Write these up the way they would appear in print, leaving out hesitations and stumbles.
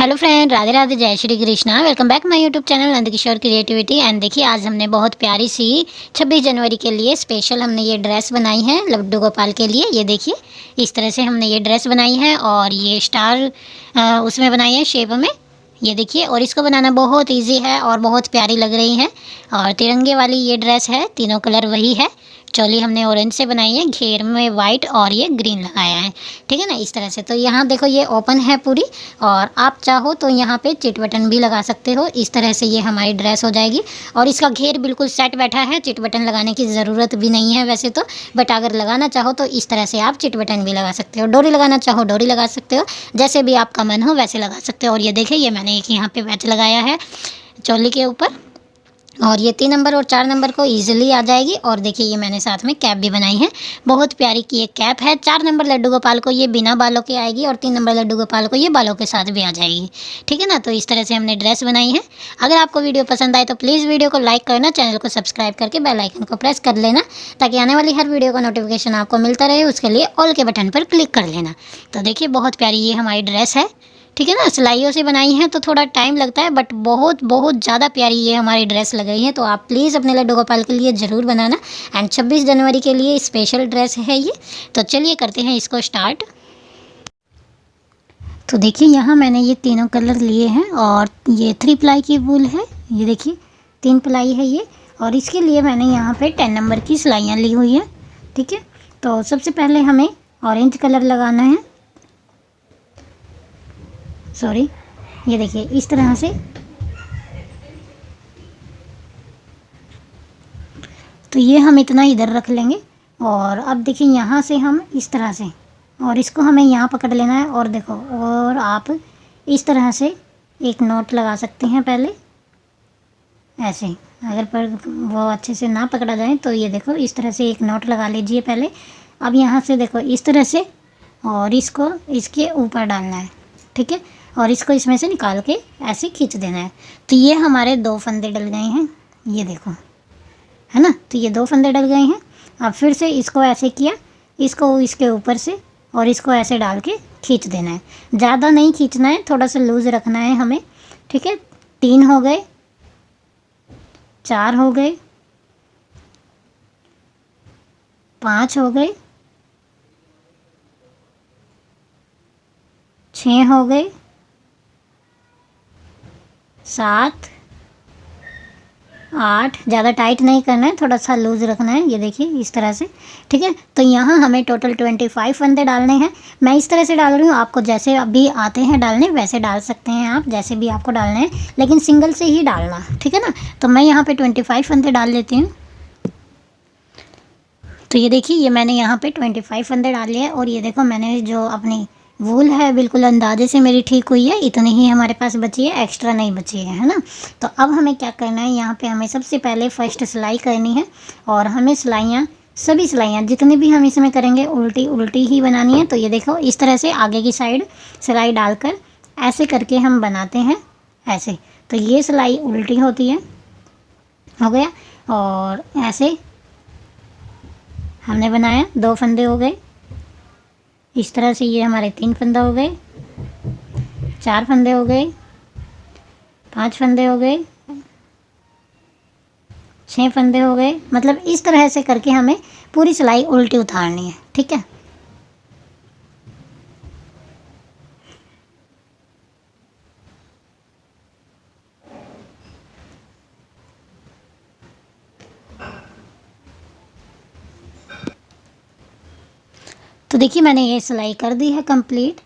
Hello friend, Radhe Radhe, जय Shri Krishna. Welcome back my YouTube channel Nandkishore creativity. And देखिए, आज हमने बहुत प्यारी सी 26 जनवरी के लिए स्पेशल हमने ये ड्रेस बनाई है लड्डू गोपाल के लिए। ये देखिए, इस तरह से हमने ये ड्रेस बनाई है और ये स्टार उसमें बनाई है शेप में। ये देखिए, और इसको बनाना बहुत इजी है और बहुत प्यारी लग रही है। और तिरंगे वाली ये ड्रेस है, तीनों कलर वही है। चोली हमने ऑरेंज से बनाई है, घेर में वाइट और ये ग्रीन लगाया है। ठीक है ना, इस तरह से। तो यहाँ देखो, ये ओपन है पूरी, और आप चाहो तो यहाँ पे चिट बटन भी लगा सकते हो। इस तरह से ये हमारी ड्रेस हो जाएगी। और इसका घेर बिल्कुल सेट बैठा है, चिट बटन लगाने की ज़रूरत भी नहीं है वैसे तो। बट अगर लगाना चाहो तो इस तरह से आप चिट बटन भी लगा सकते हो, डोरी लगाना चाहो डोरी लगा सकते हो, जैसे भी आपका मन हो वैसे लगा सकते हो। और ये देखिए, ये मैंने एक यहाँ पे पैच लगाया है चोली के ऊपर, और ये 3 नंबर और 4 नंबर को इजीली आ जाएगी। और देखिए, ये मैंने साथ में कैप भी बनाई है, बहुत प्यारी की ये कैप है। 4 नंबर लड्डू गोपाल को ये बिना बालों के आएगी, और 3 नंबर लड्डू गोपाल को ये बालों के साथ भी आ जाएगी। ठीक है ना, तो इस तरह से हमने ड्रेस बनाई है। अगर आपको वीडियो पसंद आए तो प्लीज़ वीडियो को लाइक करना, चैनल को सब्सक्राइब करके बेल आइकन को प्रेस कर लेना, ताकि आने वाली हर वीडियो का नोटिफिकेशन आपको मिलता रहे। उसके लिए ऑल के बटन पर क्लिक कर लेना। तो देखिए, बहुत प्यारी ये हमारी ड्रेस है। ठीक है ना, सिलाइयों से बनाई है तो थोड़ा टाइम लगता है, बट बहुत बहुत ज़्यादा प्यारी ये हमारी ड्रेस लग रही है। तो आप प्लीज़ अपने लड्डू गोपाल के लिए ज़रूर बनाना। एंड 26 जनवरी के लिए स्पेशल ड्रेस है ये। तो चलिए करते हैं इसको स्टार्ट। तो देखिए, यहाँ मैंने ये तीनों कलर लिए हैं, और ये 3 प्लाई की वूल है। ये देखिए, 3 प्लाई है ये। और इसके लिए मैंने यहाँ पे 10 नंबर की सिलाइयाँ ली हुई हैं। ठीक है, तो सबसे पहले हमें ऑरेंज कलर लगाना है। सॉरी, ये देखिए, इस तरह से। तो ये हम इतना इधर रख लेंगे। और अब देखिए, यहाँ से हम इस तरह से, और इसको हमें यहाँ पकड़ लेना है। और देखो, और आप इस तरह से एक नोट लगा सकते हैं पहले, ऐसे। अगर पर वो अच्छे से ना पकड़ा जाए तो ये देखो, इस तरह से एक नोट लगा लीजिए पहले। अब यहाँ से देखो, इस तरह से, और इसको इसके ऊपर डालना है। ठीक है, और इसको इसमें से निकाल के ऐसे खींच देना है। तो ये हमारे 2 फंदे डल गए हैं, ये देखो, है ना। तो ये 2 फंदे डल गए हैं। अब फिर से इसको ऐसे किया, इसको इसके ऊपर से, और इसको ऐसे डाल के खींच देना है। ज़्यादा नहीं खींचना है, थोड़ा सा लूज़ रखना है हमें। ठीक है, 3 हो गए, 4 हो गए, 5 हो गए, 6 हो गए, 7, 8। ज़्यादा टाइट नहीं करना है, थोड़ा सा लूज़ रखना है। ये देखिए, इस तरह से। ठीक है, तो यहाँ हमें टोटल 25 फंदे डालने हैं। मैं इस तरह से डाल रही हूँ, आपको जैसे अभी आते हैं डालने वैसे डाल सकते हैं आप, जैसे भी आपको डालने हैं, लेकिन सिंगल से ही डालना। ठीक है ना, तो मैं यहाँ पे 25 फंदे डाल लेती हूँ। तो ये देखिए, ये मैंने यहाँ पे 25 फंदे डाल लिए। और ये देखो, मैंने जो अपनी वूल है बिल्कुल अंदाजे से मेरी ठीक हुई है, इतनी ही हमारे पास बची है, एक्स्ट्रा नहीं बची है ना। तो अब हमें क्या करना है, यहाँ पे हमें सबसे पहले फर्स्ट सिलाई करनी है। और हमें सिलाइयाँ, सभी सिलाइयाँ जितनी भी हम इसमें करेंगे, उल्टी उल्टी ही बनानी है। तो ये देखो, इस तरह से आगे की साइड सिलाई डालकर ऐसे करके हम बनाते हैं, ऐसे। तो ये सिलाई उल्टी होती है, हो गया। और ऐसे हमने बनाया, 2 फंदे हो गए। इस तरह से ये हमारे 3 फंदे हो गए, 4 फंदे हो गए, 5 फंदे हो गए, 6 फंदे हो गए। मतलब इस तरह से करके हमें पूरी सिलाई उल्टी उतारनी है। ठीक है, तो देखिए, मैंने ये सिलाई कर दी है कंप्लीट।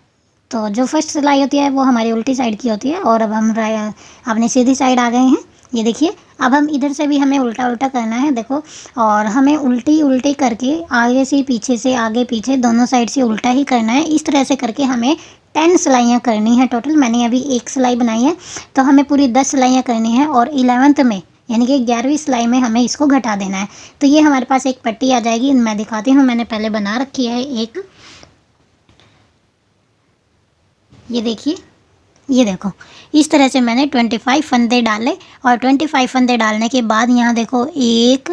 तो जो फर्स्ट सिलाई होती है वो हमारी उल्टी साइड की होती है, और अब हम अपनी सीधी साइड आ गए हैं। ये देखिए, अब हम इधर से भी हमें उल्टा उल्टा करना है, देखो। और हमें उल्टी उल्टी करके आगे से पीछे से, आगे पीछे दोनों साइड से उल्टा ही करना है। इस तरह से करके हमें 10 सिलाइयाँ करनी है टोटल। मैंने अभी 1 सिलाई बनाई है, तो हमें पूरी 10 सिलाइयाँ करनी है। और 11th में, यानी कि 11वीं सिलाई में हमें इसको घटा देना है। तो ये हमारे पास एक पट्टी आ जाएगी, मैं दिखाती हूँ। मैंने पहले बना रखी है एक, ये देखिए, ये देखो, इस तरह से मैंने 25 फंदे डाले। और 25 फंदे डालने के बाद यहाँ देखो, 1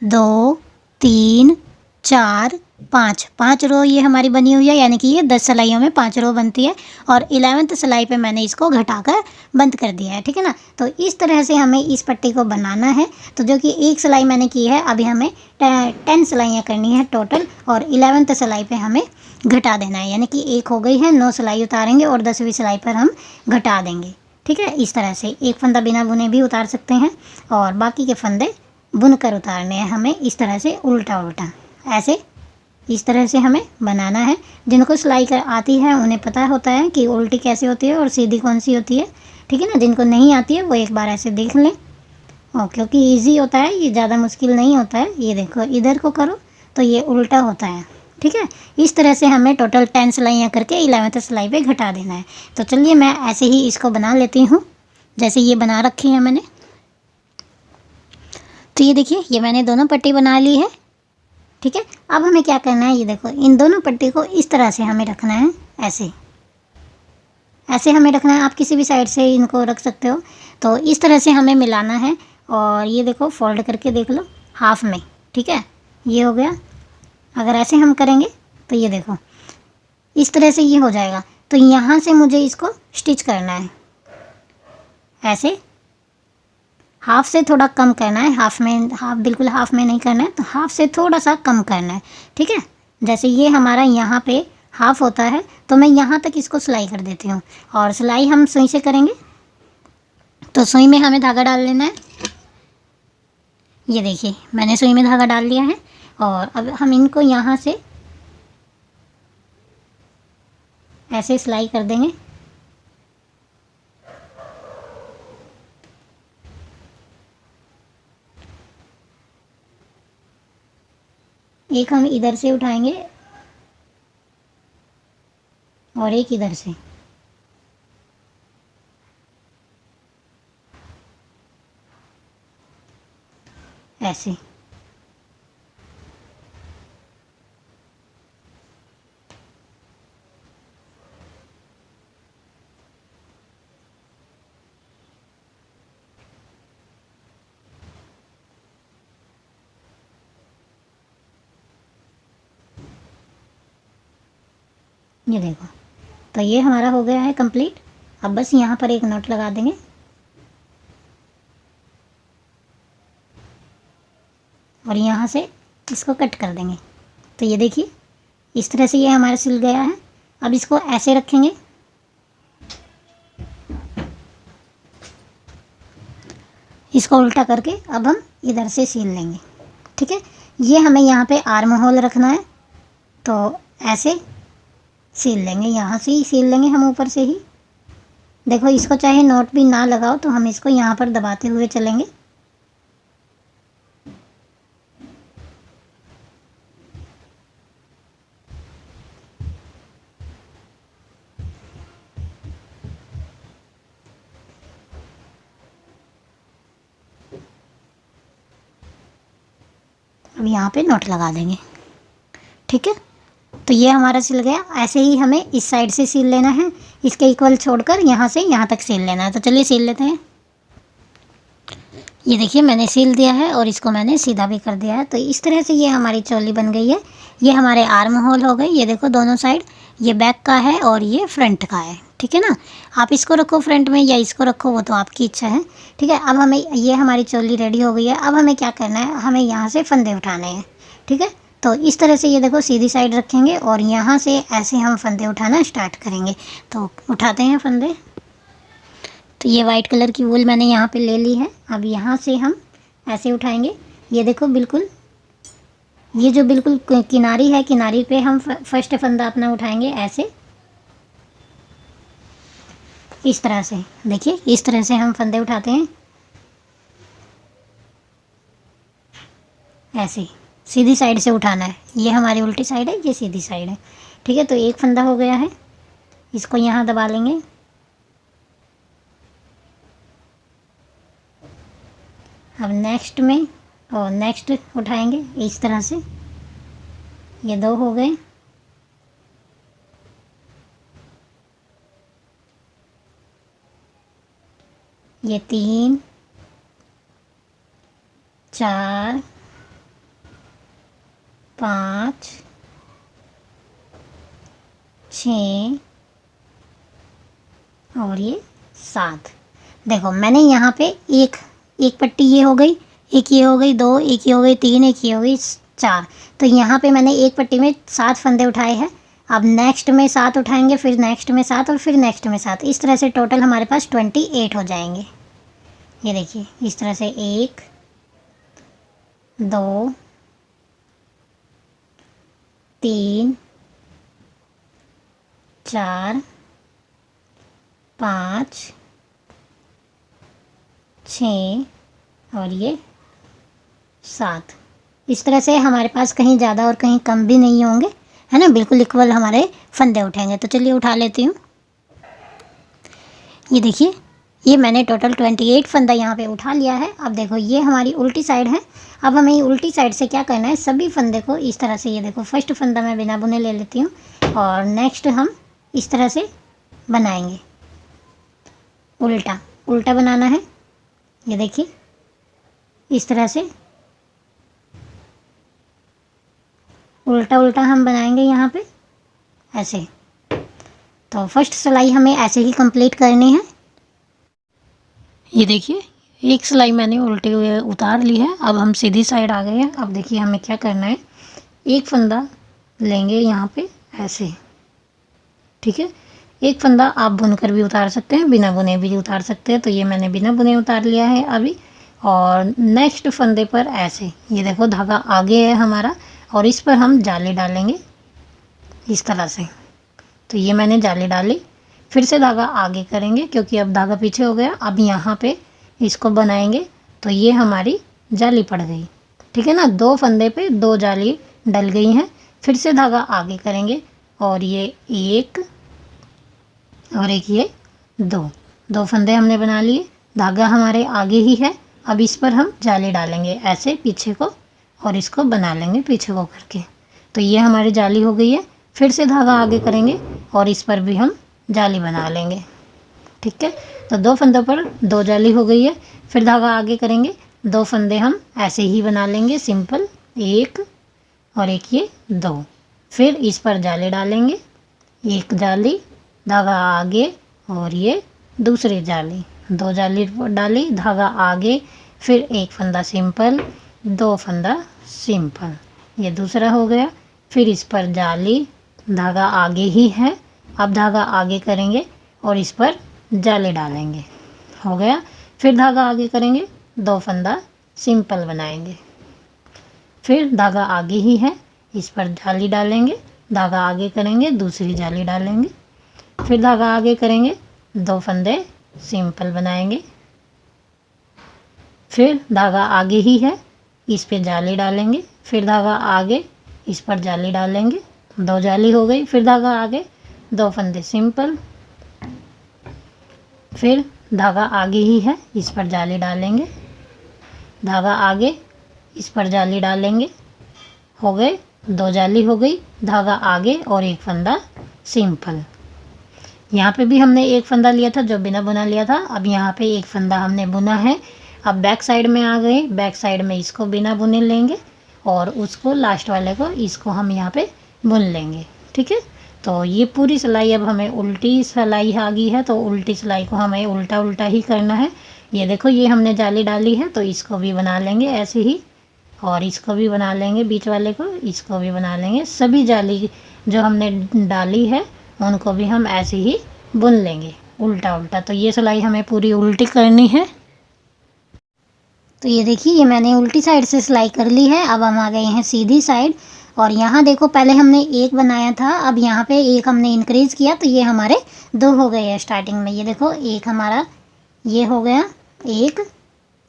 2 3 4 पाँच पाँच रो ये हमारी बनी हुई है, यानी कि ये 10 सिलाइयों में 5 रो बनती है। और 11th सिलाई पे मैंने इसको घटाकर बंद कर दिया है, ठीक है ना। तो इस तरह से हमें इस पट्टी को बनाना है। तो जो कि एक सिलाई मैंने की है, अभी हमें 10 सिलाइयाँ करनी है टोटल, और 11th सिलाई पे हमें घटा देना है, यानी कि एक हो गई है, 9 सिलाई उतारेंगे और 10वीं सिलाई पर हम घटा देंगे, ठीक है। इस तरह से एक फंदा बिना बुने भी उतार सकते हैं, और बाकी के फंदे बुन कर उतारने हैं हमें, इस तरह से उल्टा उल्टा ऐसे इस तरह से हमें बनाना है। जिनको सिलाई कर आती है उन्हें पता होता है कि उल्टी कैसे होती है और सीधी कौन सी होती है, ठीक है ना। जिनको नहीं आती है वो एक बार ऐसे देख लें, और क्योंकि इजी होता है, ये ज़्यादा मुश्किल नहीं होता है। ये देखो, इधर को करो तो ये उल्टा होता है, ठीक है। इस तरह से हमें टोटल 10 सिलाइयाँ करके 11th सिलाई पे घटा देना है। तो चलिए मैं ऐसे ही इसको बना लेती हूँ, जैसे ये बना रखी है मैंने। तो ये देखिए, ये मैंने दोनों पट्टी बना ली है, ठीक है। अब हमें क्या करना है, ये देखो, इन दोनों पट्टी को इस तरह से हमें रखना है, ऐसे ऐसे हमें रखना है। आप किसी भी साइड से इनको रख सकते हो। तो इस तरह से हमें मिलाना है, और ये देखो फोल्ड करके देख लो हाफ में, ठीक है। ये हो गया। अगर ऐसे हम करेंगे तो ये देखो इस तरह से ये हो जाएगा। तो यहाँ से मुझे इसको स्टिच करना है, ऐसे हाफ से थोड़ा कम करना है, हाफ में, हाफ बिल्कुल हाफ में नहीं करना है, तो हाफ से थोड़ा सा कम करना है, ठीक है। जैसे ये हमारा यहाँ पे हाफ होता है, तो मैं यहाँ तक इसको सिलाई कर देती हूँ। और सिलाई हम सुई से करेंगे, तो सुई में हमें धागा डाल लेना है। ये देखिए, मैंने सुई में धागा डाल लिया है, और अब हम इनको यहाँ से ऐसे सिलाई कर देंगे। एक हम इधर से उठाएंगे और एक इधर से, ऐसे। ये देखो, तो ये हमारा हो गया है कंप्लीट। अब बस यहाँ पर एक नोट लगा देंगे, और यहाँ से इसको कट कर देंगे। तो ये देखिए, इस तरह से ये हमारा सिल गया है। अब इसको ऐसे रखेंगे, इसको उल्टा करके अब हम इधर से सिल लेंगे, ठीक है। ये हमें यहाँ पे आर्म होल रखना है, तो ऐसे सिल लेंगे, यहाँ से ही सिल लेंगे हम ऊपर से ही। देखो, इसको चाहे नोट भी ना लगाओ तो हम इसको यहाँ पर दबाते हुए चलेंगे। अब यहाँ पे नोट लगा देंगे, ठीक है। तो ये हमारा सिल गया। ऐसे ही हमें इस साइड से सिल लेना है, इसके इक्वल छोड़कर यहाँ से यहाँ तक सिल लेना है। तो चलिए सिल लेते हैं। ये देखिए, मैंने सिल दिया है और इसको मैंने सीधा भी कर दिया है। तो इस तरह से ये हमारी चोली बन गई है। ये हमारे आर्म होल हो गए, ये देखो दोनों साइड, ये बैक का है और ये फ्रंट का है, ठीक है ना। आप इसको रखो फ्रंट में या इसको रखो, वो तो आपकी इच्छा है, ठीक है। अब हमें, ये हमारी चोली रेडी हो गई है। अब हमें क्या करना है, हमें यहाँ से फंदे उठाने हैं, ठीक है। तो इस तरह से ये देखो सीधी साइड रखेंगे और यहाँ से ऐसे हम फंदे उठाना स्टार्ट करेंगे। तो उठाते हैं फंदे। तो ये वाइट कलर की वूल मैंने यहाँ पे ले ली है। अब यहाँ से हम ऐसे उठाएंगे। ये देखो, बिल्कुल ये जो बिल्कुल किनारी है, किनारी पे हम फर्स्ट फंदा अपना उठाएंगे, ऐसे इस तरह से। देखिए, इस तरह से हम फंदे उठाते हैं, ऐसे सीधी साइड से उठाना है। ये हमारी उल्टी साइड है, ये सीधी साइड है, ठीक है। तो एक फंदा हो गया है, इसको यहाँ दबा लेंगे। अब नेक्स्ट में, और नेक्स्ट उठाएंगे इस तरह से। ये दो हो गए। ये 3 4 5 6 और ये 7। देखो मैंने यहाँ पे एक पट्टी ये हो गई, एक ये हो गई, 2, एक ये हो गई 3, एक ये हो गई 4। तो यहाँ पे मैंने एक पट्टी में 7 फंदे उठाए हैं। अब नेक्स्ट में 7 उठाएंगे, फिर नेक्स्ट में 7 और फिर नेक्स्ट में 7। इस तरह से टोटल हमारे पास 28 हो जाएंगे। ये देखिए इस तरह से 1 2 3 4 5 6 और ये 7। इस तरह से हमारे पास कहीं ज़्यादा और कहीं कम भी नहीं होंगे, है ना, बिल्कुल इक्वल हमारे फंदे उठेंगे। तो चलिए उठा लेती हूँ। ये देखिए ये मैंने टोटल 28 फंदा यहाँ पे उठा लिया है। अब देखो ये हमारी उल्टी साइड है। अब हमें उल्टी साइड से क्या करना है, सभी फंदे को इस तरह से, ये देखो फर्स्ट फंदा मैं बिना बुने ले लेती हूँ और नेक्स्ट हम इस तरह से बनाएंगे। उल्टा उल्टा बनाना है। ये देखिए इस तरह से उल्टा उल्टा हम बनाएंगे यहाँ पे ऐसे। तो फर्स्ट सिलाई हमें ऐसे ही कंप्लीट करनी है। ये देखिए एक सिलाई मैंने उल्टे हुए उतार ली है। अब हम सीधी साइड आ गए हैं। अब देखिए हमें क्या करना है, एक फंदा लेंगे यहाँ पे ऐसे, ठीक है। एक फंदा आप बुनकर भी उतार सकते हैं, बिना बुने भी उतार सकते हैं। तो ये मैंने बिना बुने उतार लिया है अभी। और नेक्स्ट फंदे पर ऐसे, ये देखो धागा आगे है हमारा और इस पर हम जाली डालेंगे इस तरह से। तो ये मैंने जाली डाली, फिर से धागा आगे करेंगे क्योंकि अब धागा पीछे हो गया। अब यहाँ पे इसको बनाएंगे तो ये हमारी जाली पड़ गई, ठीक है ना। 2 फंदे पे 2 जाली डल गई हैं। फिर से धागा आगे करेंगे और ये 1 और एक ये 2 फंदे हमने बना लिए। धागा हमारे आगे ही है। अब इस पर हम जाली डालेंगे ऐसे पीछे को और इसको बना लेंगे पीछे को करके। तो ये हमारी जाली हो गई है। फिर से धागा आगे करेंगे और इस पर भी हम जाली बना लेंगे, ठीक है। तो 2 फंदों पर 2 जाली हो गई है। फिर धागा आगे करेंगे, 2 फंदे हम ऐसे ही बना लेंगे सिंपल, 1 और एक ये 2। फिर इस पर जाली डालेंगे, एक जाली, धागा आगे और ये दूसरी जाली, 2 जाली डाली, धागा आगे, फिर एक फंदा सिंपल, 2 फंदा सिंपल, ये दूसरा हो गया। फिर इस पर जाली, धागा आगे ही है। अब धागा आगे करेंगे और इस पर जाली डालेंगे, हो गया। फिर धागा आगे करेंगे, 2 फंदा सिंपल बनाएंगे। फिर धागा आगे ही है, इस पर जाली डालेंगे, धागा आगे करेंगे, दूसरी जाली डालेंगे। फिर धागा आगे करेंगे, 2 फंदे सिंपल बनाएंगे। फिर धागा आगे ही है, इस पे जाली डालेंगे। फिर धागा आगे, इस पर जाली डालेंगे, 2 जाली हो गई। फिर धागा आगे, 2 फंदे सिंपल। फिर धागा आगे ही है, इस पर जाली डालेंगे, धागा आगे, इस पर जाली डालेंगे, हो गए 2 जाली हो गई। धागा आगे और एक फंदा सिंपल। यहाँ पे भी हमने एक फंदा लिया था जो बिना बुना लिया था। अब यहाँ पे एक फंदा हमने बुना है। अब बैक साइड में आ गए, बैक साइड में इसको बिना बुने लेंगे और उसको लास्ट वाले को इसको हम यहाँ पे बुन लेंगे, ठीक है। तो ये पूरी सिलाई अब हमें उल्टी सिलाई आ गई है। तो उल्टी सिलाई को हमें उल्टा उल्टा ही करना है। ये देखो ये हमने जाली डाली है तो इसको भी बना लेंगे ऐसे ही, और इसको भी बना लेंगे, बीच वाले को, इसको भी बना लेंगे। सभी जाली जो हमने डाली है उनको भी हम ऐसे ही बुन लेंगे उल्टा उल्टा। तो ये सिलाई हमें पूरी उल्टी करनी है। तो ये देखिए ये मैंने उल्टी साइड से सिलाई कर ली है। अब हम आ गए हैं सीधी साइड और यहाँ देखो पहले हमने एक बनाया था, अब यहाँ पे एक हमने इंक्रीज़ किया तो ये हमारे 2 हो गए हैं स्टार्टिंग में। ये देखो एक हमारा ये हो गया, एक,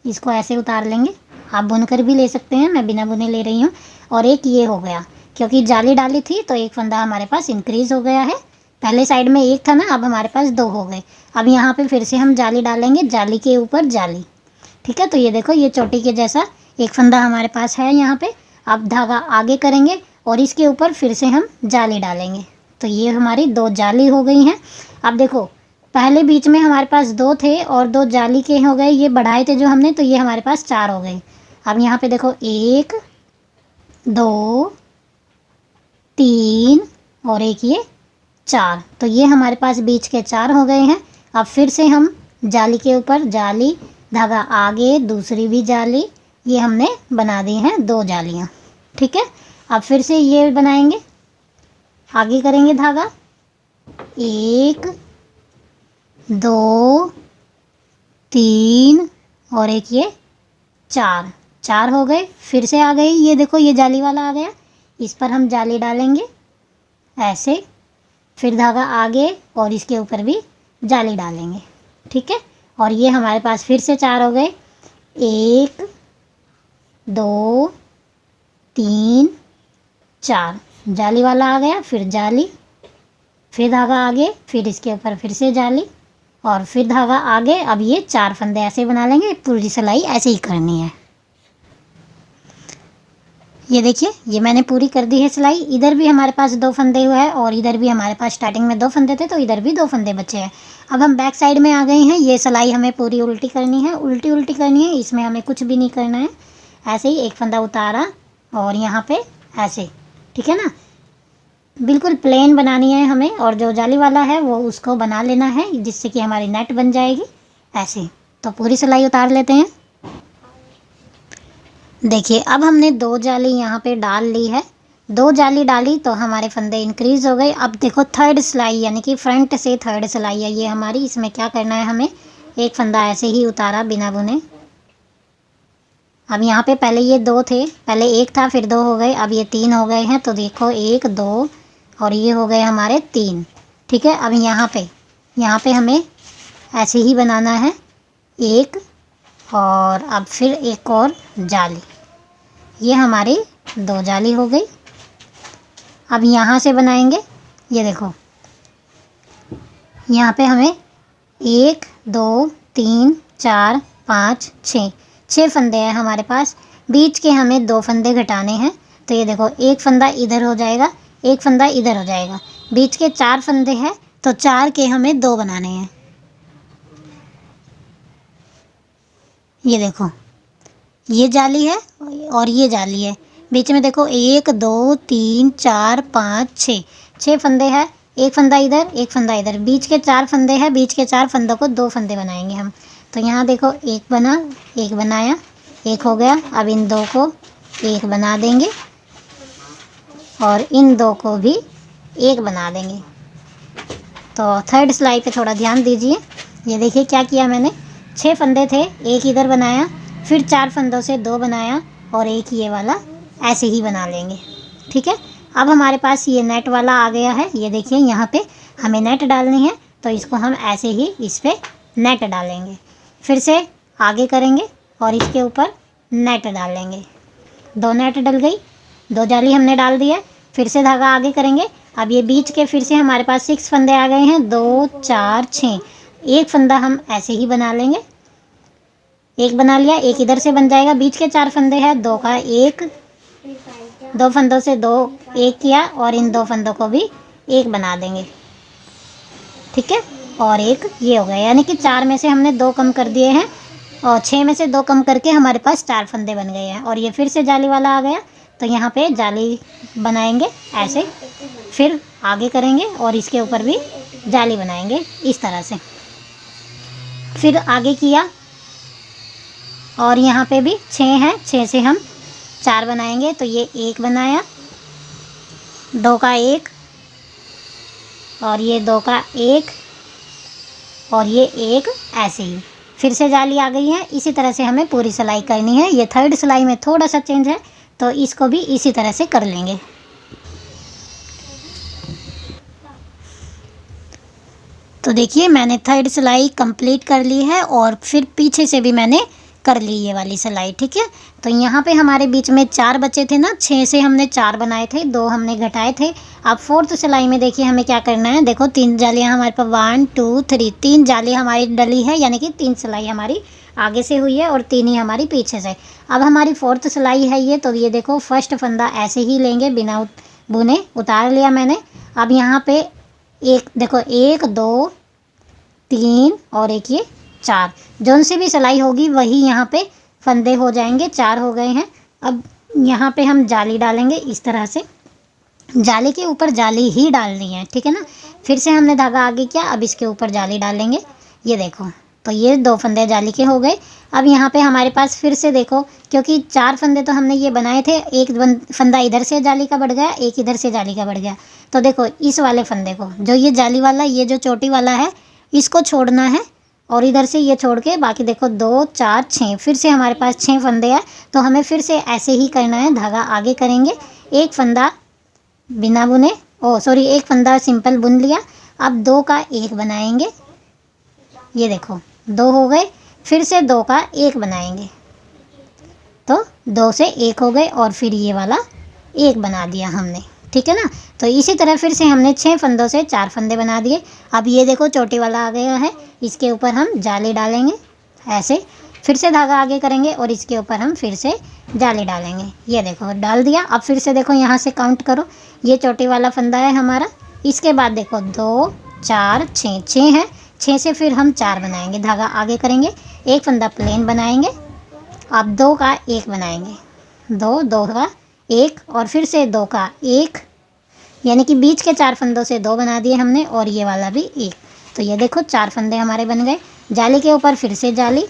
इसको ऐसे उतार लेंगे, आप बुनकर भी ले सकते हैं, मैं बिना बुने ले रही हूँ। और एक ये हो गया, क्योंकि जाली डाली थी तो एक फंदा हमारे पास इंक्रीज़ हो गया है। पहले साइड में एक था ना, अब हमारे पास 2 हो गए। अब यहाँ पे फिर से हम जाली डालेंगे, जाली के ऊपर जाली, ठीक है। तो ये देखो ये चोटी के जैसा एक फंदा हमारे पास है यहाँ पे। अब धागा आगे करेंगे और इसके ऊपर फिर से हम जाली डालेंगे। तो ये हमारी 2 जाली हो गई हैं। अब देखो पहले बीच में हमारे पास 2 थे और 2 जाली के हो गए, ये बढ़ाए थे जो हमने, तो ये हमारे पास 4 हो गए। अब यहाँ पे देखो 1 2 3 और एक ये 4। तो ये हमारे पास बीच के 4 हो गए हैं। अब फिर से हम जाली के ऊपर जाली, धागा आगे, दूसरी भी जाली, ये हमने बना दी हैं 2 जालियाँ। ठीक है, अब फिर से ये बनाएंगे, आगे करेंगे धागा, 1 2 3 और एक ये 4 हो गए। फिर से आ गई, ये देखो ये जाली वाला आ गया, इस पर हम जाली डालेंगे ऐसे, फिर धागा आगे और इसके ऊपर भी जाली डालेंगे। ठीक है, और ये हमारे पास फिर से 4 हो गए, 1 2 3 4, जाली वाला आ गया, फिर जाली, फिर धागा आगे, फिर इसके ऊपर फिर से जाली और फिर धागा आगे। अब ये 4 फंदे ऐसे बना लेंगे, पूरी सिलाई ऐसे ही करनी है। ये देखिए, ये मैंने पूरी कर दी है सिलाई। इधर भी हमारे पास 2 फंदे हुए हैं और इधर भी हमारे पास स्टार्टिंग में 2 फंदे थे, तो इधर भी 2 फंदे बचे हैं। अब हम बैक साइड में आ गए हैं। ये सिलाई हमें पूरी उल्टी करनी है, उल्टी करनी है, इसमें हमें कुछ भी नहीं करना है। ऐसे ही एक फंदा उतारा और यहाँ पे ऐसे, ठीक है ना, बिल्कुल प्लेन बनानी है हमें। और जो जाली वाला है वो उसको बना लेना है, जिससे कि हमारी नेट बन जाएगी ऐसे। तो पूरी सिलाई उतार लेते हैं। देखिए, अब हमने 2 जाली यहाँ पे डाल ली है। 2 जाली डाली तो हमारे फंदे इंक्रीज़ हो गए। अब देखो थर्ड सिलाई, यानी कि फ्रंट से थर्ड सिलाई है ये हमारी। इसमें क्या करना है, हमें एक फंदा ऐसे ही उतारा बिना बुने। अब यहाँ पे पहले ये 2 थे, पहले 1 था, फिर 2 हो गए, अब ये 3 हो गए हैं। तो देखो 1 2 और ये हो गए हमारे 3। ठीक है, अब यहाँ पे हमें ऐसे ही बनाना है 1 और अब फिर एक और जाली। ये हमारी 2 जाली हो गई। अब यहाँ से बनाएंगे, ये देखो यहाँ पे हमें 1 2 3 4 5 6 फंदे हैं हमारे पास। बीच के हमें 2 फंदे घटाने हैं। तो ये देखो, एक फंदा इधर हो जाएगा, एक फंदा इधर हो जाएगा। बीच के 4 फंदे हैं, तो 4 के हमें 2 बनाने हैं। ये देखो, ये जाली है और ये जाली है। बीच में देखो 1 2 3 4 5 6 फंदे हैं। एक फंदा इधर, एक फंदा इधर। बीच के 4 फंदे हैं, बीच के 4 फंदों को 2 फंदे बनाएंगे हम। तो यहाँ देखो, एक बना, एक बनाया, एक हो गया। अब इन 2 को एक बना देंगे और इन 2 को भी एक बना देंगे। तो थर्ड सिलाई पे थोड़ा ध्यान दीजिए। ये देखिए क्या किया मैंने, 6 फंदे थे, एक इधर बनाया, फिर 4 फंदों से 2 बनाया और एक ये वाला ऐसे ही बना लेंगे। ठीक है, अब हमारे पास ये नेट वाला आ गया है। ये देखिए, यहाँ पे हमें नेट डालनी है, तो इसको हम ऐसे ही इस पर नेट डालेंगे। फिर से आगे करेंगे और इसके ऊपर नेट डालेंगे। 2 नेट डल गई, 2 जाली हमने डाल दी है। फिर से धागा आगे करेंगे। अब ये बीच के फिर से हमारे पास 6 फंदे आ गए हैं, 2 4 6। एक फंदा हम ऐसे ही बना लेंगे, एक बना लिया, एक इधर से बन जाएगा। बीच के 4 फंदे हैं, 2 का 1, 2 फंदों से 2 एक किया और इन 2 फंदों को भी एक बना देंगे। ठीक है, और एक ये हो गया, यानी कि 4 में से हमने 2 कम कर दिए हैं और 6 में से 2 कम करके हमारे पास 4 फंदे बन गए हैं। और ये फिर से जाली वाला आ गया, तो यहाँ पे जाली बनाएंगे ऐसे, फिर आगे करेंगे और इसके ऊपर भी जाली बनाएंगे इस तरह से। फिर आगे किया और यहाँ पे भी 6 है, 6 से हम 4 बनाएंगे। तो ये 1 बनाया, 2 का 1 और ये 2 का 1 और ये 1 ऐसे ही। फिर से जाली आ गई है। इसी तरह से हमें पूरी सिलाई करनी है। ये थर्ड सिलाई में थोड़ा सा चेंज है, तो इसको भी इसी तरह से कर लेंगे। तो देखिए, मैंने थर्ड सिलाई कंप्लीट कर ली है और फिर पीछे से भी मैंने कर ली ये वाली सिलाई। ठीक है, तो यहाँ पे हमारे बीच में 4 बचे थे ना, 6 से हमने 4 बनाए थे, 2 हमने घटाए थे। अब फोर्थ सिलाई में देखिए हमें क्या करना है। देखो 3 जालियाँ हमारे पास 1 2 3, 3 जाली हमारी डली है, यानी कि 3 सिलाई हमारी आगे से हुई है और 3 ही हमारी पीछे से। अब हमारी फोर्थ सिलाई है ये। तो ये देखो, फर्स्ट फंदा ऐसे ही लेंगे बिना बुने, उतार लिया मैंने। अब यहाँ पे एक देखो, 1 2 3 और एक ये 4, जौन सी भी सिलाई होगी वही यहाँ पे फंदे हो जाएंगे। 4 हो गए हैं। अब यहाँ पे हम जाली डालेंगे इस तरह से, जाली के ऊपर जाली ही डालनी है, ठीक है ना। फिर से हमने धागा आगे किया, अब इसके ऊपर जाली डालेंगे। ये देखो, तो ये 2 फंदे जाली के हो गए। अब यहाँ पे हमारे पास फिर से देखो, क्योंकि 4 फंदे तो हमने ये बनाए थे, एक फंदा इधर से जाली का बढ़ गया, एक इधर से जाली का बढ़ गया। तो देखो इस वाले फंदे को, जो ये जाली वाला, ये जो चोटी वाला है, इसको छोड़ना है और इधर से ये छोड़ के बाकी देखो 2 4 6 फिर से हमारे पास 6 फंदे हैं। तो हमें फिर से ऐसे ही करना है, धागा आगे करेंगे, एक फंदा बिना बुने, एक फंदा सिंपल बुन लिया। अब 2 का 1 बनाएंगे। ये देखो 2 हो गए, फिर से 2 का 1 बनाएंगे, तो 2 से 1 हो गए और फिर ये वाला 1 बना दिया हमने, ठीक है ना। तो इसी तरह फिर से हमने 6 फंदों से 4 फंदे बना दिए। अब ये देखो चोटी वाला आ गया है, इसके ऊपर हम जाली डालेंगे ऐसे, फिर से धागा आगे करेंगे और इसके ऊपर हम फिर से जाली डालेंगे। ये देखो डाल दिया। अब फिर से देखो यहाँ से काउंट करो, ये चोटी वाला फंदा है हमारा, इसके बाद देखो 2 4 6 है, 6 से फिर हम 4 बनाएंगे, धागा आगे करेंगे, एक फंदा प्लेन बनाएंगे। अब 2 का 1 बनाएंगे, 2 का 1 और फिर से 2 का 1, यानी कि बीच के 4 फंदों से 2 बना दिए हमने और ये वाला भी 1। तो ये देखो 4 फंदे हमारे बन गए। जाली के ऊपर फिर से जाली,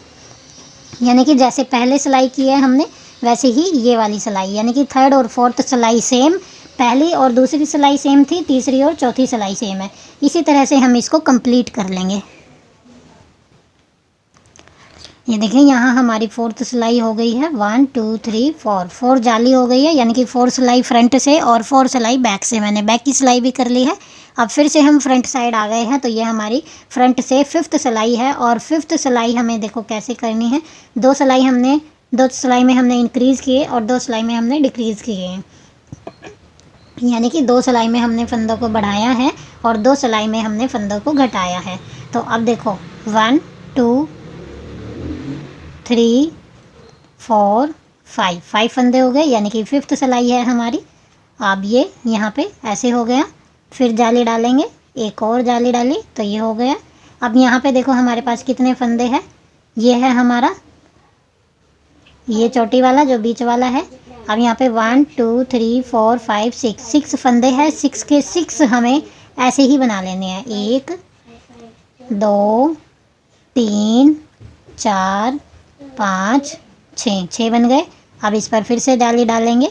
यानी कि जैसे पहले सिलाई की है हमने वैसे ही ये वाली सिलाई, यानी कि 3rd और 4th सिलाई सेम, पहली और दूसरी सिलाई सेम थी, तीसरी और चौथी सिलाई सेम है। इसी तरह से हम इसको कंप्लीट कर लेंगे। ये देखिए यहाँ हमारी 4th सिलाई हो गई है, 1 2 3 4 जाली हो गई है, यानी कि 4 सिलाई फ्रंट से और 4 सिलाई बैक से, मैंने बैक की सिलाई भी कर ली है। अब फिर से हम फ्रंट साइड आ गए हैं, तो ये हमारी फ्रंट से 5th सिलाई है और 5th सिलाई हमें देखो कैसे करनी है। 2 सिलाई में हमने इंक्रीज़ किए और 2 सिलाई में हमने डिक्रीज़ किए हैं, यानी कि 2 सिलाई में हमने फंदों को बढ़ाया है और 2 सिलाई में हमने फंदों को घटाया है। तो अब देखो 1 2 3 4 5 फंदे हो गए, यानी कि 5th सिलाई है हमारी। अब ये यहाँ पे ऐसे हो गया, फिर जाली डालेंगे, एक और जाली डाली तो ये हो गया। अब यहाँ पे देखो हमारे पास कितने फंदे हैं, ये है हमारा ये चोटी वाला जो बीच वाला है। अब यहाँ पे 1 2 3 4 5 6 फंदे हैं, 6 के 6 हमें ऐसे ही बना लेने हैं, 1 2 3 4 5 6 बन गए। अब इस पर फिर से जाली डालेंगे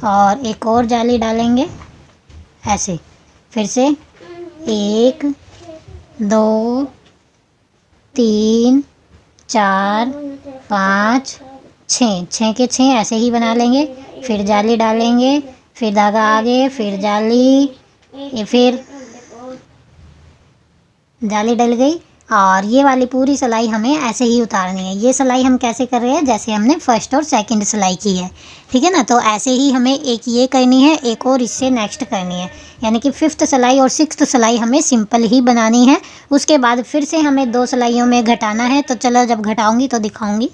और एक और जाली डालेंगे ऐसे, फिर से 1 2 3 4 5 6 के 6 ऐसे ही बना लेंगे, फिर जाली डालेंगे, फिर धागा आगे, फिर जाली, फिर जाली डल गई और ये वाली पूरी सिलाई हमें ऐसे ही उतारनी है। ये सिलाई हम कैसे कर रहे हैं, जैसे हमने 1st और 2nd सिलाई की है, ठीक है ना। तो ऐसे ही हमें एक ये करनी है, एक और इससे नेक्स्ट करनी है, यानी कि 5th सिलाई और 6th सिलाई हमें सिंपल ही बनानी है। उसके बाद फिर से हमें 2 सिलाइयों में घटाना है, तो चलो जब घटाऊँगी तो दिखाऊँगी।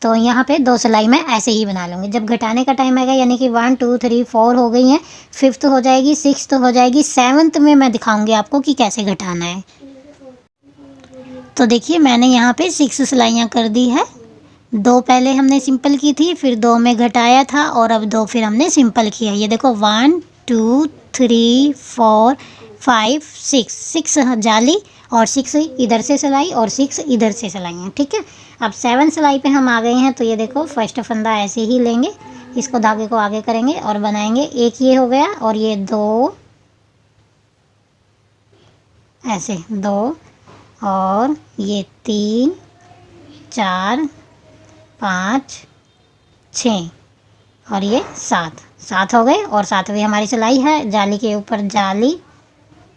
तो यहाँ पे 2 सिलाई मैं ऐसे ही बना लूँगी। जब घटाने का टाइम आएगा, यानी कि 1 2 3 4 हो गई हैं, 5th हो जाएगी, 6th हो जाएगी, 7th में मैं दिखाऊंगी आपको कि कैसे घटाना है। तो देखिए मैंने यहाँ पे 6 सिलाइयाँ कर दी है, 2 पहले हमने सिंपल की थी, फिर 2 में घटाया था और अब 2 फिर हमने सिंपल किया। ये देखो 1 2 3 4 5 6 जाली और 6 इधर से सिलाई और 6 इधर से सिलाइयाँ, ठीक है। अब 7 सिलाई पे हम आ गए हैं, तो ये देखो 1st फंदा ऐसे ही लेंगे, इसको धागे को आगे करेंगे और बनाएंगे, एक ये हो गया और ये 2 ऐसे 2 और ये 3 4 5 6 और ये 7 हो गए और 7वीं हमारी सिलाई है, जाली के ऊपर जाली,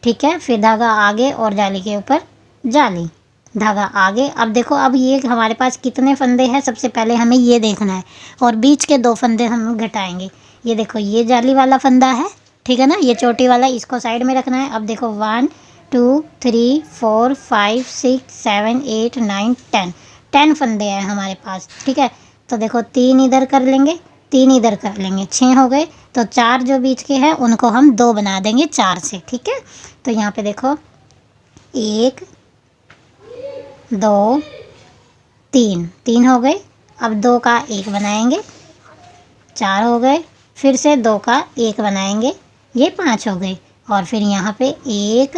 ठीक है, फिर धागा आगे और जाली के ऊपर जाली, धागा आगे। अब देखो अब ये हमारे पास कितने फंदे हैं, सबसे पहले हमें ये देखना है और बीच के 2 फंदे हम घटाएंगे। ये देखो ये जाली वाला फंदा है, ठीक है ना, ये चोटी वाला, इसको साइड में रखना है। अब देखो 1 2 3 4 5 6 7 8 9 10 फंदे हैं हमारे पास, ठीक है। तो देखो 3 इधर कर लेंगे, 3 इधर कर लेंगे, 6 हो गए। तो 4 जो बीच के हैं उनको हम 2 बना देंगे 4 से, ठीक है। तो यहाँ पे देखो 1 2 3 हो गए। अब 2 का 1 बनाएंगे, 4 हो गए, फिर से 2 का 1 बनाएंगे, ये 5 हो गए। और फिर यहाँ पे 1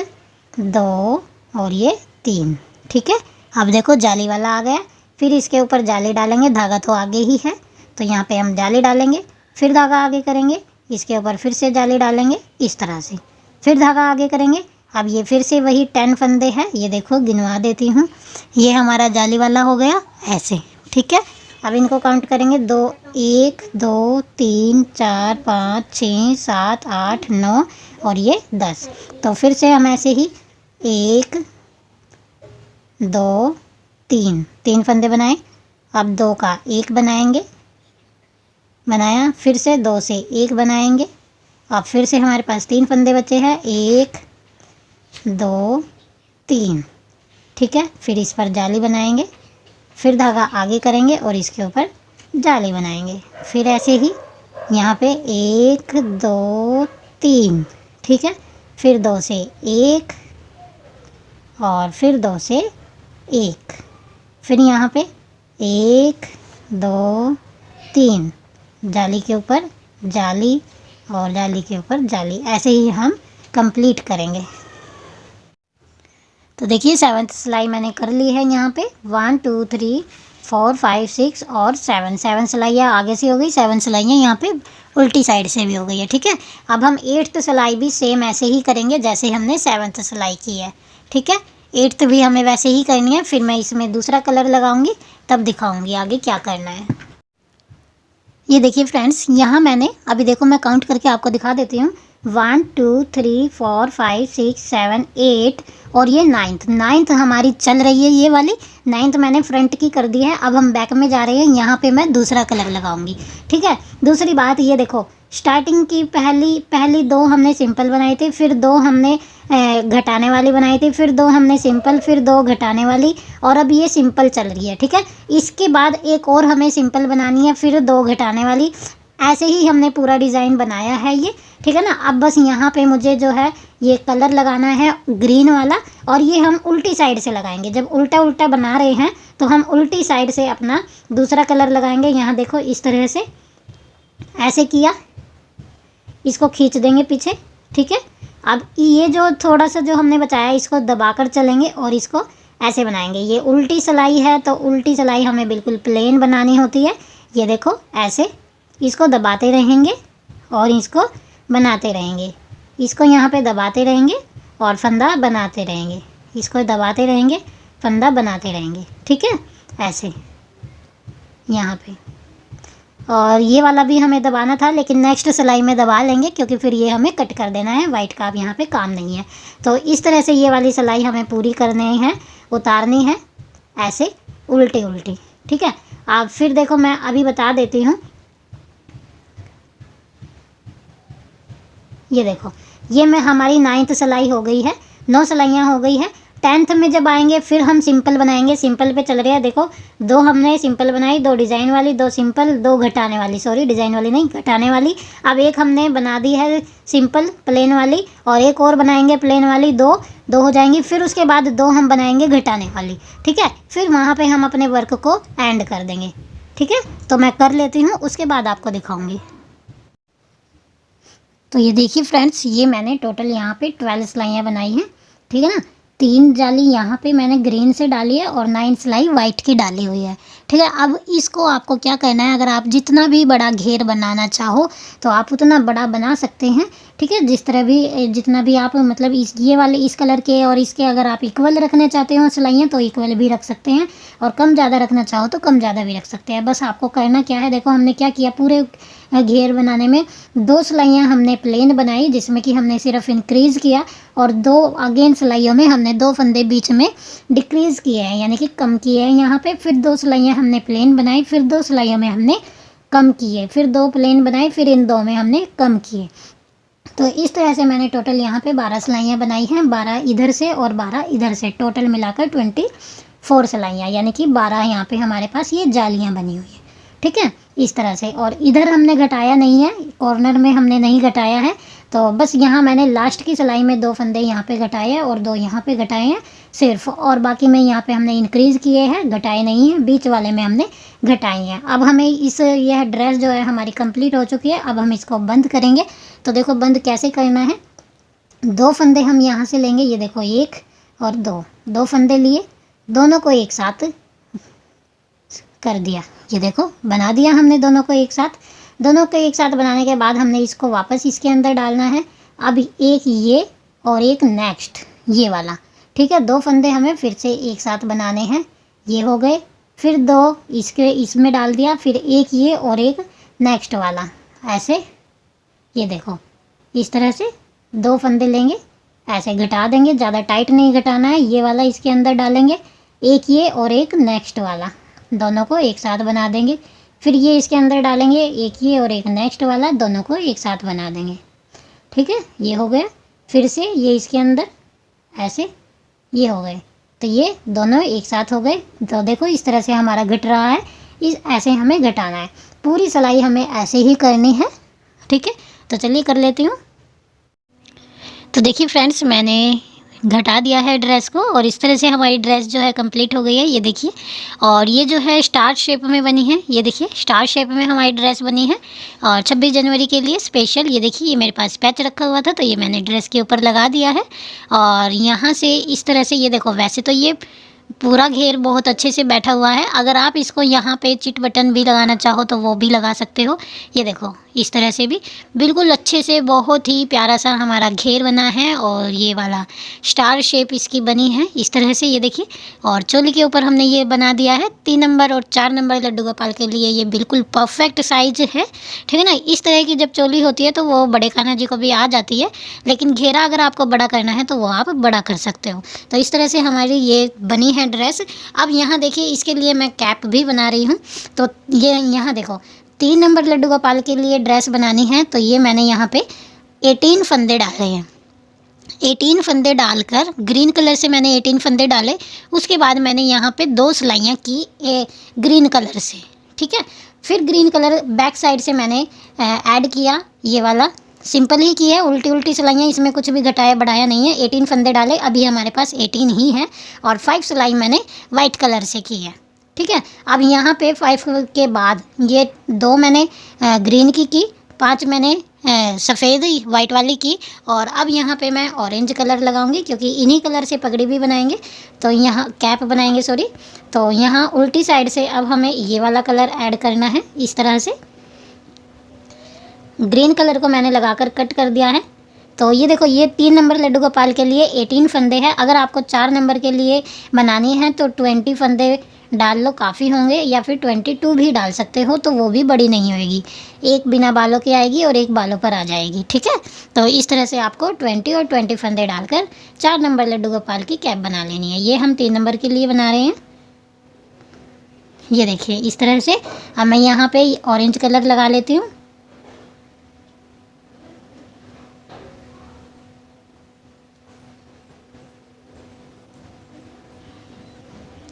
2 और ये 3। ठीक है, अब देखो जाली वाला आ गया। फिर इसके ऊपर जाली डालेंगे, धागा तो आगे ही है तो यहाँ पे हम जाली डालेंगे, फिर धागा आगे करेंगे, इसके ऊपर फिर से जाली डालेंगे इस तरह से, फिर धागा आगे करेंगे। अब ये फिर से वही 10 फंदे हैं, ये देखो गिनवा देती हूँ। ये हमारा जाली वाला हो गया ऐसे। ठीक है, अब इनको काउंट करेंगे 2 1 2 3 4 5 6 7 8 9 और ये 10। तो फिर से हम ऐसे ही 1 2 3 फंदे बनाए। अब 2 का 1 बनाएंगे, बनाया, फिर से 2 से 1 बनाएंगे। अब फिर से हमारे पास 3 फंदे बचे हैं, 1 2 3। ठीक है, फिर इस पर जाली बनाएंगे, फिर धागा आगे करेंगे और इसके ऊपर जाली बनाएंगे। फिर ऐसे ही यहाँ पे 1 2 3। ठीक है, फिर 2 से 1 और फिर 2 से 1, फिर यहाँ पे 1 2 3, जाली के ऊपर जाली और जाली के ऊपर जाली, ऐसे ही हम कंप्लीट करेंगे। तो देखिए 7th सिलाई मैंने कर ली है। यहाँ पे 1 2 3 4 5 6 और 7 सिलाइयाँ आगे से हो गई, 7 सिलाइयाँ यहाँ पे उल्टी साइड से भी हो गई है। ठीक है, अब हम 8th सिलाई भी सेम ऐसे ही करेंगे जैसे हमने 7th सिलाई की है। ठीक है, 8th भी हमें वैसे ही करनी है। फिर मैं इसमें दूसरा कलर लगाऊंगी, तब दिखाऊंगी आगे क्या करना है। ये देखिए फ्रेंड्स, यहाँ मैंने अभी देखो मैं काउंट करके आपको दिखा देती हूँ। 1 2 3 4 5 6 7 8 और ये 9th हमारी चल रही है। ये वाली 9th मैंने फ्रंट की कर दी है। अब हम बैक में जा रहे हैं, यहाँ पे मैं दूसरा कलर लगाऊंगी। ठीक है, दूसरी बात ये देखो, स्टार्टिंग की पहली 2 हमने सिंपल बनाई थी, फिर 2 हमने घटाने वाली बनाई थी, फिर 2 हमने सिंपल, फिर 2 घटाने वाली, और अब ये सिंपल चल रही है। ठीक है, इसके बाद एक और हमें सिंपल बनानी है, फिर 2 घटाने वाली। ऐसे ही हमने पूरा डिज़ाइन बनाया है ये। ठीक है ना, अब बस यहाँ पे मुझे जो है ये कलर लगाना है ग्रीन वाला, और ये हम उल्टी साइड से लगाएंगे। जब उल्टा उल्टा बना रहे हैं तो हम उल्टी साइड से अपना दूसरा कलर लगाएंगे। यहाँ देखो इस तरह से ऐसे किया, इसको खींच देंगे पीछे। ठीक है, अब ये जो थोड़ा सा जो हमने बचाया इसको दबाकर चलेंगे और इसको ऐसे बनाएंगे। ये उल्टी सिलाई है तो उल्टी सिलाई हमें बिल्कुल प्लेन बनानी होती है। ये देखो ऐसे इसको दबाते रहेंगे और इसको बनाते रहेंगे, इसको यहाँ पे दबाते रहेंगे और फंदा बनाते रहेंगे, इसको दबाते रहेंगे, फंदा बनाते रहेंगे। ठीक है, ऐसे यहाँ पे। और ये वाला भी हमें दबाना था, लेकिन नेक्स्ट सिलाई में दबा लेंगे क्योंकि फिर ये हमें कट कर देना है। वाइट का अब यहाँ पे काम नहीं है। तो इस तरह से ये वाली सिलाई हमें पूरी करनी है, उतारनी है ऐसे उल्टी उल्टी। ठीक है, अब फिर देखो मैं अभी बता देती हूँ। ये देखो, ये में हमारी 9th सिलाई हो गई है, 9 सिलाइयाँ हो गई है। 10th में जब आएंगे फिर हम सिंपल बनाएंगे। सिंपल पे चल रहे हैं, देखो 2 हमने सिंपल बनाई, 2 डिज़ाइन वाली, 2 सिंपल, 2 घटाने वाली, सॉरी डिज़ाइन वाली नहीं घटाने वाली। अब एक हमने बना दी है सिंपल प्लेन वाली, और एक और बनाएंगे प्लेन वाली, 2 हो जाएंगी। फिर उसके बाद 2 हम बनाएंगे घटाने वाली। ठीक है, फिर वहाँ पर हम अपने वर्क को एंड कर देंगे। ठीक है, तो मैं कर लेती हूँ, उसके बाद आपको दिखाऊँगी। तो ये देखिए फ्रेंड्स, ये मैंने टोटल यहाँ पे 12 सिलाइयाँ बनाई हैं। ठीक है ना, 3 जाली यहाँ पे मैंने ग्रीन से डाली है और 9 सिलाई वाइट की डाली हुई है। ठीक है, अब इसको आपको क्या करना है, अगर आप जितना भी बड़ा घेर बनाना चाहो तो आप उतना बड़ा बना सकते हैं। ठीक है, जिस तरह भी जितना भी आप मतलब ये वाले इस कलर के और इसके अगर आप इक्वल रखना चाहते हो सिलाइयाँ तो इक्वल भी रख सकते हैं, और कम ज़्यादा रखना चाहो तो कम ज़्यादा भी रख सकते हैं। बस आपको करना क्या है, देखो हमने क्या किया, पूरे घेर बनाने में 2 सिलाइयाँ हमने प्लेन बनाई जिसमें कि हमने सिर्फ इंक्रीज़ किया, और 2 अगेन सिलाइयों में हमने 2 फंदे बीच में डिक्रीज़ किए हैं, यानी कि कम किए हैं यहाँ पे। फिर 2 सिलाइयाँ हमने प्लेन बनाई, फिर 2 सिलाइयों में हमने कम किए, फिर 2 प्लेन बनाए, फिर इन 2 में हमने कम किए। तो इस तरह से मैंने टोटल यहाँ पे 12 सिलाइयाँ बनाई हैं, 12 इधर से और 12 इधर से, टोटल मिलाकर 24 सिलाइयाँ, यानी कि 12 यहाँ पे हमारे पास ये जालियाँ बनी हुई है। ठीक है, इस तरह से। और इधर हमने घटाया नहीं है, कॉर्नर में हमने नहीं घटाया है, तो बस यहाँ मैंने लास्ट की सिलाई में 2 फंदे यहाँ पे घटाए हैं और 2 यहाँ पे घटाए हैं सिर्फ, और बाकी में यहाँ पे हमने इंक्रीज़ किए हैं, घटाए नहीं हैं, बीच वाले में हमने घटाए हैं। अब हमें यह ड्रेस जो है हमारी कंप्लीट हो चुकी है। अब हम इसको बंद करेंगे। तो देखो बंद कैसे करना है। 2 फंदे हम यहाँ से लेंगे, ये देखो 1 और 2 फंदे लिए, दोनों को एक साथ कर दिया। ये देखो बना दिया हमने दोनों को एक साथ। दोनों को एक साथ बनाने के बाद हमने इसको वापस इसके अंदर डालना है। अब एक ये और एक नेक्स्ट ये वाला, ठीक है। 2 फंदे हमें फिर से एक साथ बनाने हैं, ये हो गए। फिर 2 इसमें डाल दिया, फिर एक ये और एक नेक्स्ट वाला, ऐसे। ये देखो इस तरह से 2 फंदे लेंगे, ऐसे घटा देंगे, ज़्यादा टाइट नहीं घटाना है। ये वाला इसके अंदर डालेंगे, एक ये और एक नेक्स्ट वाला, दोनों को एक साथ बना देंगे। फिर ये इसके अंदर डालेंगे, एक ये और एक नेक्स्ट वाला, दोनों को एक साथ बना देंगे, ठीक है। ये हो गया। फिर से ये इसके अंदर ऐसे, ये हो गए। तो ये दोनों एक साथ हो गए। तो देखो इस तरह से हमारा घट रहा है, ऐसे हमें घटाना है। पूरी सिलाई हमें ऐसे ही करनी है, ठीक है। तो चलिए कर लेती हूँ। तो देखिए फ्रेंड्स, मैंने घटा दिया है ड्रेस को और इस तरह से हमारी ड्रेस जो है कंप्लीट हो गई है, ये देखिए। और ये जो है स्टार शेप में बनी है, ये देखिए स्टार शेप में हमारी ड्रेस बनी है और 26 जनवरी के लिए स्पेशल। ये देखिए, ये मेरे पास पैच रखा हुआ था तो ये मैंने ड्रेस के ऊपर लगा दिया है। और यहाँ से इस तरह से, ये देखो वैसे तो ये पूरा घेर बहुत अच्छे से बैठा हुआ है। अगर आप इसको यहाँ पे चिट बटन भी लगाना चाहो तो वो भी लगा सकते हो। ये देखो इस तरह से भी बिल्कुल अच्छे से बहुत ही प्यारा सा हमारा घेर बना है। और ये वाला स्टार शेप इसकी बनी है इस तरह से, ये देखिए। और चोली के ऊपर हमने ये बना दिया है 3 नंबर और 4 नंबर लड्डू गोपाल के लिए। ये बिल्कुल परफेक्ट साइज है, ठीक है ना। इस तरह की जब चोली होती है तो वो बड़े कान्हा जी को भी आ जाती है, लेकिन घेरा अगर आपको बड़ा करना है तो वो आप बड़ा कर सकते हो। तो इस तरह से हमारी ये बनी है ड्रेस। अब यहाँ देखिए, इसके लिए मैं कैप भी बना रही हूँ। तो ये यहाँ देखो 3 नंबर लड्डू गोपाल के लिए ड्रेस बनानी है, तो ये मैंने यहाँ पे 18 फंदे डाले हैं। 18 फंदे डालकर, ग्रीन कलर से मैंने 18 फंदे डाले। उसके बाद मैंने यहाँ पे 2 सिलाइयाँ की ग्रीन कलर से, ठीक है। फिर ग्रीन कलर बैक साइड से मैंने ऐड किया, ये वाला सिंपल ही की है, उल्टी उल्टी सिलाइयाँ, इसमें कुछ भी घटाया बढ़ाया नहीं है। 18 फंदे डाले, अभी हमारे पास 18 ही है। और 5 सिलाई मैंने वाइट कलर से की है, ठीक है। अब यहाँ पे 5 के बाद ये 2 मैंने ग्रीन की, 5 मैंने सफ़ेद वाइट वाली की। और अब यहाँ पे मैं ऑरेंज कलर लगाऊंगी, क्योंकि इन्हीं कलर से पगड़ी भी बनाएंगे, तो यहाँ कैप बनाएंगे, सॉरी। तो यहाँ उल्टी साइड से अब हमें ये वाला कलर ऐड करना है। इस तरह से ग्रीन कलर को मैंने लगाकर कट कर दिया है। तो ये देखो, ये 3 नंबर लड्डू गोपाल के लिए 18 फंदे हैं। अगर आपको 4 नंबर के लिए बनानी है तो 20 फंदे डाल लो, काफ़ी होंगे, या फिर 22 भी डाल सकते हो, तो वो भी बड़ी नहीं होएगी। एक बिना बालों की आएगी और एक बालों पर आ जाएगी, ठीक है। तो इस तरह से आपको 20 और 20 फंदे डालकर 4 नंबर लड्डू गोपाल की कैप बना लेनी है। ये हम 3 नंबर के लिए बना रहे हैं, ये देखिए इस तरह से। अब मैं यहाँ पे ऑरेंज कलर लगा लेती हूँ।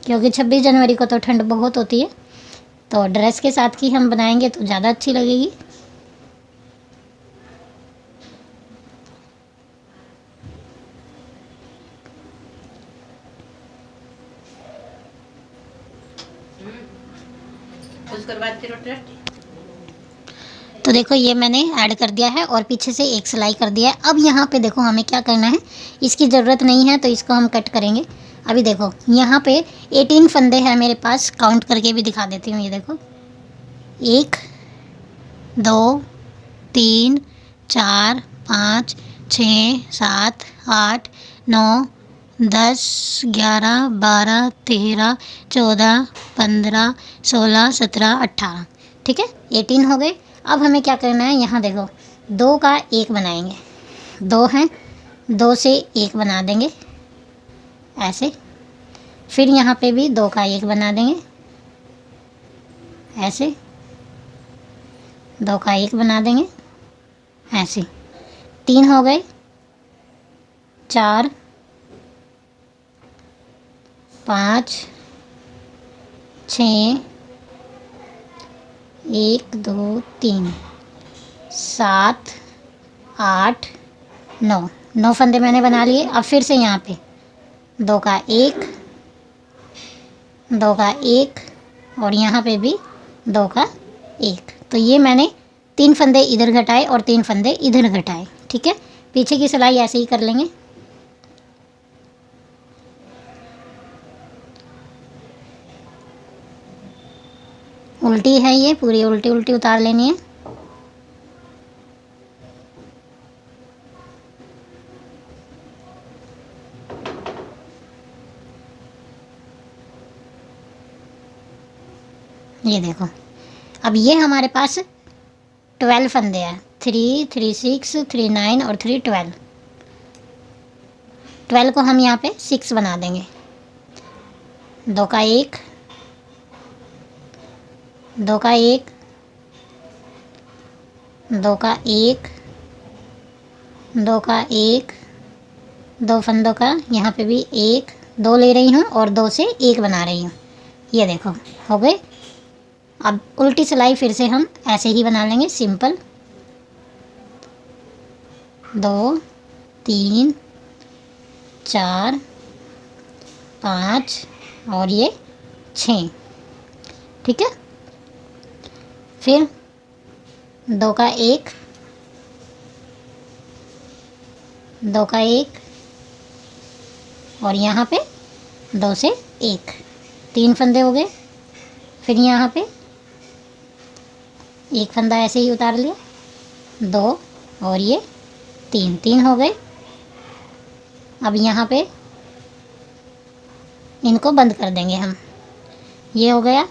क्योंकि 26 जनवरी को तो ठंड बहुत होती है, तो ड्रेस के साथ की हम बनाएंगे तो ज़्यादा अच्छी लगेगी। तो देखो ये मैंने ऐड कर दिया है और पीछे से एक सिलाई कर दिया है। अब यहाँ पे देखो हमें क्या करना है, इसकी ज़रूरत नहीं है तो इसको हम कट करेंगे। अभी देखो यहाँ पे 18 फंदे हैं मेरे पास, काउंट करके भी दिखा देती हूँ। ये देखो 1 2 3 4 5 6 7 8 9 10 11 12 13 14 15 16 17 18, ठीक है। 18 हो गए। अब हमें क्या करना है, यहाँ देखो 2 का 1 बनाएंगे, 2 हैं, 2 से 1 बना देंगे ऐसे। फिर यहाँ पे भी 2 का 1 बना देंगे ऐसे, 2 का 1 बना देंगे ऐसे। 3 हो गए, 4 5 6 1 2 3 7 8, 9, 9 फंदे मैंने बना लिए। अब फिर से यहाँ पे 2 का 1, 2 का 1 और यहाँ पे भी 2 का 1। तो ये मैंने 3 फंदे इधर घटाए और 3 फंदे इधर घटाए। ठीक है, पीछे की सिलाई ऐसे ही कर लेंगे। उल्टी है, ये पूरी उल्टी उल्टी उतार लेनी है। ये देखो, अब ये हमारे पास 12 फंदे हैं। 3, 3, 6, 3, 9 और 3, 12। 12 को हम यहाँ पे 6 बना देंगे। 2 का 1, 2 का 1, 2 का 1, 2 का 1, 2 फंदों का यहाँ पे भी 1, 2 ले रही हूँ और 2 से 1 बना रही हूँ। ये देखो हो गए। अब उल्टी सिलाई फिर से हम ऐसे ही बना लेंगे, सिंपल। 2, 3, 4, 5 और ये 6। ठीक है, फिर 2 का 1, 2 का 1 और यहाँ पे 2 से 1, 3 फंदे हो गए। फिर यहाँ पे 1 फंदा ऐसे ही उतार लिया, 2 और ये 3, 3 हो गए। अब यहाँ पे इनको बंद कर देंगे हम। ये हो गया,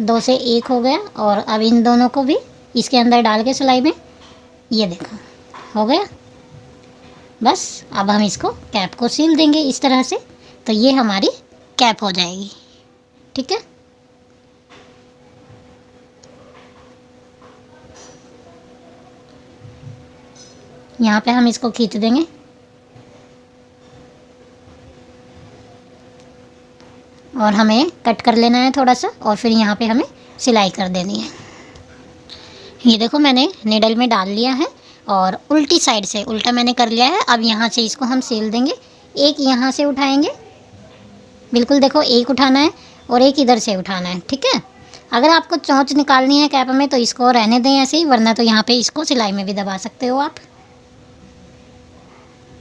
2 से 1 हो गया और अब इन दोनों को भी इसके अंदर डाल के सिलाई में, ये देखो हो गया। बस अब हम इसको कैप को सील देंगे इस तरह से, तो ये हमारी कैप हो जाएगी। ठीक है, यहाँ पे हम इसको खींच देंगे और हमें कट कर लेना है थोड़ा सा और फिर यहाँ पे हमें सिलाई कर देनी है। ये देखो मैंने निडल में डाल लिया है और उल्टी साइड से उल्टा मैंने कर लिया है। अब यहाँ से इसको हम सील देंगे। एक यहाँ से उठाएंगे, बिल्कुल देखो, एक उठाना है और एक इधर से उठाना है। ठीक है, अगर आपको चोंच निकालनी है कैप में तो इसको रहने दें ऐसे ही, वरना तो यहाँ पे इसको सिलाई में भी दबा सकते हो आप।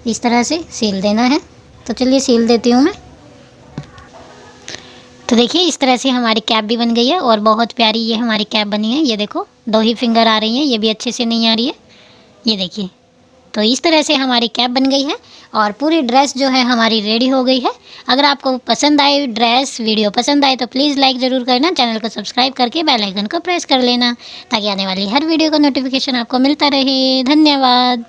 इस तरह से सील देना है। तो चलिए सील देती हूँ मैं। तो देखिए इस तरह से हमारी कैप भी बन गई है और बहुत प्यारी ये हमारी कैप बनी है। ये देखो 2 ही फिंगर आ रही हैं, ये भी अच्छे से नहीं आ रही है, ये देखिए। तो इस तरह से हमारी कैप बन गई है और पूरी ड्रेस जो है हमारी रेडी हो गई है। अगर आपको पसंद आए ड्रेस, वीडियो पसंद आए तो प्लीज़ लाइक ज़रूर करना, चैनल को सब्सक्राइब करके बेल आइकन को प्रेस कर लेना ताकि आने वाली हर वीडियो का नोटिफिकेशन आपको मिलता रहे। धन्यवाद।